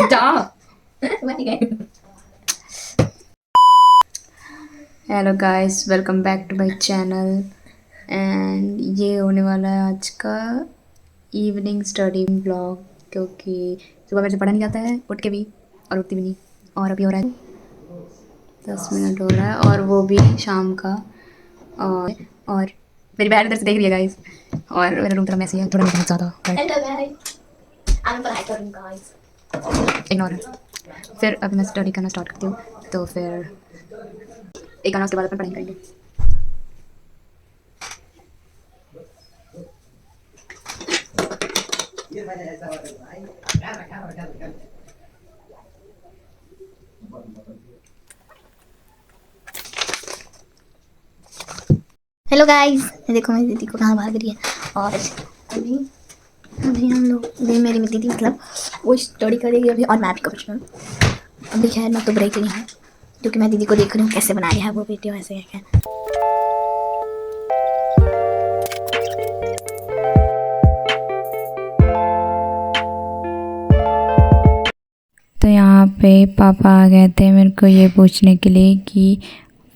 जा। Hello guys, welcome back to my channel. And ये होने वाला है आज का इवनिंग स्टडी ब्लॉग, क्योंकि सुबह मेरे से पढ़ा नहीं जाता है उठ के भी, और उठती भी नहीं। और अभी हो रहा है 10 मिनट हो रहा है, और वो भी शाम का। और मेरी बहन इधर से देख रही है गाइस। और मेरा रूम थोड़ा मैसी है, थोड़ा नहीं बहुत ज़्यादा, इग्नोर है। फिर अभी मैं स्टडी करना स्टार्ट करती हूँ, तो फिर एक गाना उसके बाद अपन पढ़ाई करेंगे। हेलो गाइस, देखो मेरी दीदी को कहाँ भाग रही है। और अभी अभी हम लोग मेरी दीदी मतलब वो स्टडी करेगी अभी, और मैं भी कर रही हूँ अभी। खैर मैं तो ब्रेक ली हूँ, क्योंकि मैं दीदी को देख रही हूँ कैसे बना रही है वो वीडियो, ऐसे है। तो यहाँ पे पापा आ गए थे मेरे को ये पूछने के लिए कि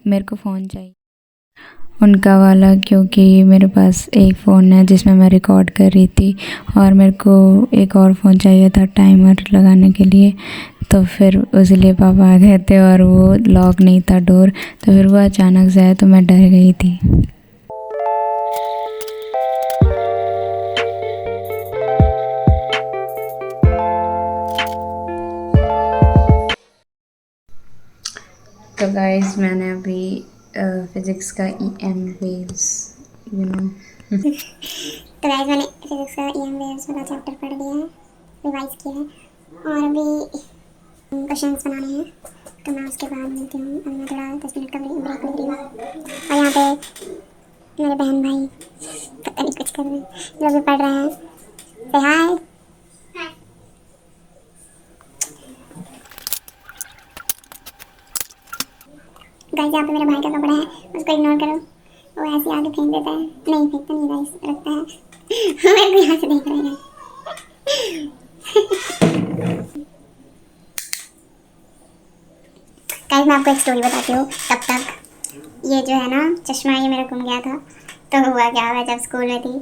मेरे को फ़ोन चाहिए उनका वाला, क्योंकि मेरे पास एक फ़ोन है जिसमें मैं रिकॉर्ड कर रही थी, और मेरे को एक और फ़ोन चाहिए था टाइमर लगाने के लिए। तो फिर इसलिए पापा आ गए थे, और वो लॉक नहीं था डोर, तो फिर वो अचानक से आया तो मैं डर गई थी। तो गाइस, मैंने अभी फिज़िक्स का EM वेव्स, यू नो। तो गाइस मैंने फिजिक्स का EM वेव्स वाला चैप्टर पढ़ लिया है, रिवाइज किया है, और अभी क्वेश्चंस बनाने हैं। तो मैं उसके बाद मिलती हूँ। अभी मैं थोड़ा 10 मिनट का ब्रेक ले रही हूँ। और यहाँ पे मेरे बहन भाई पता नहीं कुछ कर रहे हैं, जो भी पढ़ रहे हैं। से हाय। गाइस यहाँ पे मेरे भाई का कपड़ा है, उसको इग्नोर करो, वो ऐसे आगे फेंक देता है। नहीं फेंकता नहीं गाइस, रखता है। मेरे को यहाँ से देख रहे हैं। गाइस मैं आपको एक स्टोरी बताती हूँ। तब तक ये जो है ना चश्मा, ये मेरा गुम गया था। तो हुआ क्या, मैं जब स्कूल में थी,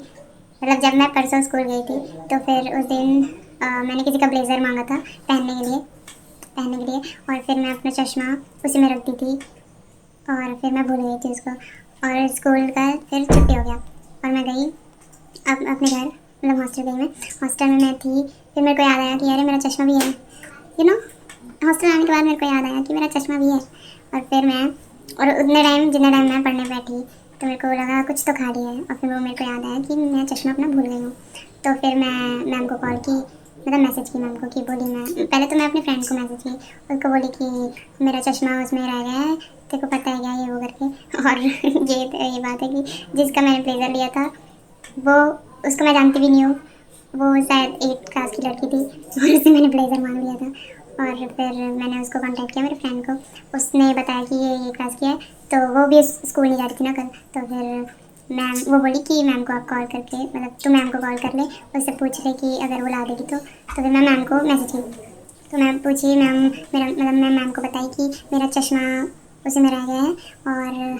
मतलब जब मैं परसों स्कूल गई थी, तो फिर उस दिन मैंने किसी का ब्लेज़र मांगा था पहनने के लिए, और फिर मैं अपना चश्मा उसी में रख दी थी, और फिर मैं भूल गई थी उसको। और स्कूल का फिर छुट्टी हो गया, और मैं गई अब अपने घर, मतलब हॉस्टल गई। मैं हॉस्टल में थी, फिर मेरे को याद आया कि अरे मेरा चश्मा भी है, यू नो। हॉस्टल आने के बाद मेरे को याद आया कि मेरा चश्मा भी है। और फिर मैं, और जितने टाइम मैं पढ़ने बैठी, तो मेरे को लगा कुछ तो खा लिया है, और फिर वो मेरे को याद आया कि मैं चश्मा अपना भूल गई हूँ। तो फिर मैं मैम को कॉल की, मतलब मैसेज की मैम को, कि बोली, मैं पहले तो मैं अपने फ्रेंड को मैसेज की, उसको बोली कि मेरा चश्मा उसमें रह गया है, तेरे को पता है क्या, ये वो करके। और ये बात है कि जिसका मैंने ब्लेज़र लिया था, वो, उसको मैं जानती भी नहीं हूँ। वो शायद 8 क्लास की लड़की थी, और उससे मैंने ब्लेज़र मांग लिया था। और फिर मैंने उसको कांटेक्ट किया, मेरे फ्रेंड को, उसने बताया कि ये क्लास की है। तो वो भी स्कूल नहीं जा रही थी ना कल। तो फिर मैम, वो बोली कि मैम को आप कॉल करके, मतलब तू मैम को कॉल कर ले, उससे पूछ ले कि अगर वो ला देगी तो। फिर मैं मैम को मैसेज की, तो मैम पूछी, मैम मेरा, मतलब मैं मैम को बताई कि मेरा चश्मा उसी में रह गया है। और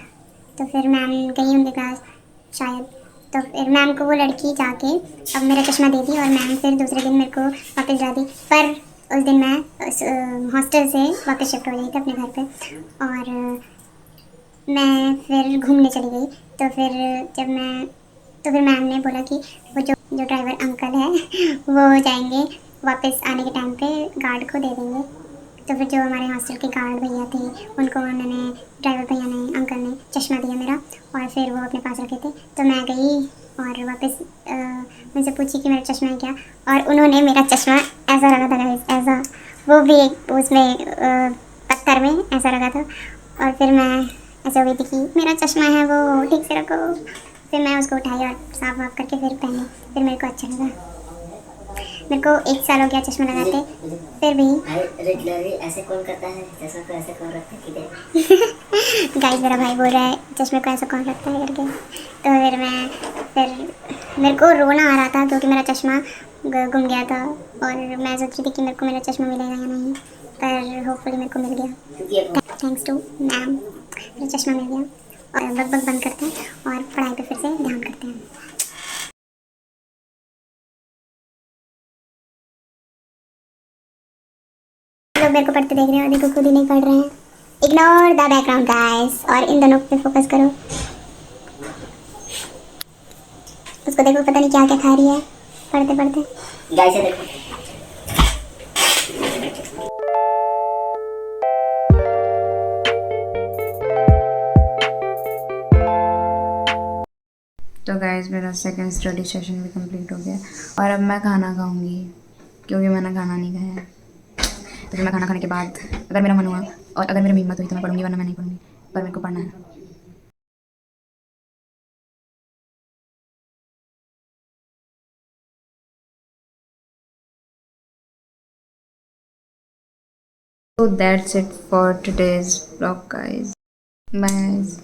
तो फिर मैम गई उनके पास शायद। तो फिर मैम को वो लड़की जाके अब मेरा चश्मा दे दी, और मैम फिर दूसरे दिन मेरे को वापस ला दी। पर उस दिन मैं हॉस्टल से वापस शिफ्ट हो गई थी अपने घर पे, और मैं फिर घूमने चली गई। तो फिर जब मैं, तो फिर मैम ने बोला कि वो जो ड्राइवर अंकल है, वो जाएंगे वापस आने के टाइम पे गार्ड को दे देंगे। तो फिर जो हमारे हॉस्टल के गार्ड भैया थे, उनको उन्होंने, ड्राइवर भैया ने, अंकल ने चश्मा दिया मेरा, और फिर वो अपने पास रखे थे। तो मैं गई और वापस उनसे पूछी कि मेरा चश्मा है क्या, और उन्होंने मेरा चश्मा ऐसा रखा था गाइस, ऐसा, वो भी एक उसमें पत्थर में ऐसा रखा था। और फिर मैं ऐसे हो गई थी कि मेरा चश्मा है, वो ठीक से रखो। फिर मैं उसको उठाई और साफ वाफ करके फिर पहनी। फिर मेरे को अच्छा लगा। मेरे को 1 साल हो गया चश्मा लगाते, फिर भी रेगुलरली ऐसे कौन करता है, चश्मा को ऐसे कौन रखता है किधर? गाइस मेरा भाई बोल रहा है चश्मे को ऐसा कौन रखता है करके। तो फिर मेरे को रोना आ रहा था क्योंकि मेरा चश्मा गुम गया था और मैं सोच रही थी कि मेरे को मेरा चश्मा मिलेगा या नहीं, पर होपफुली मेरे को मिल गया। थैंक्स टू मैम, मेरा चश्मा मिल गया। और बक बंद करते हैं और पढ़ाई पे फिर से ध्यान करते हैं। लोग मेरे को पढ़ते देख रहे हैं और देखो खुद ही नहीं पढ़ रहे हैं। इग्नोर द बैकग्राउंड गाइस और इन दोनों पे फोकस करो। उसको देखो पता नहीं क्या क्या खा रही है पढ़ते पढ़ते। गाय से देखो। तो गाइस मेरा सेकंड स्टडी सेशन भी कंप्लीट हो गया और अब मैं खाना खाऊंगी क्योंकि मैंने खाना नहीं खाया है। तो फिर मैं खाना खाने के बाद अगर मेरा मन हुआ और अगर मेरी हिम्मत हुई तो मैं पढ़ूंगी, वरना मैं नहीं पढ़ूंगी, पर मेरे को पढ़ना है। So that's it for today's vlog guys. Bye guys.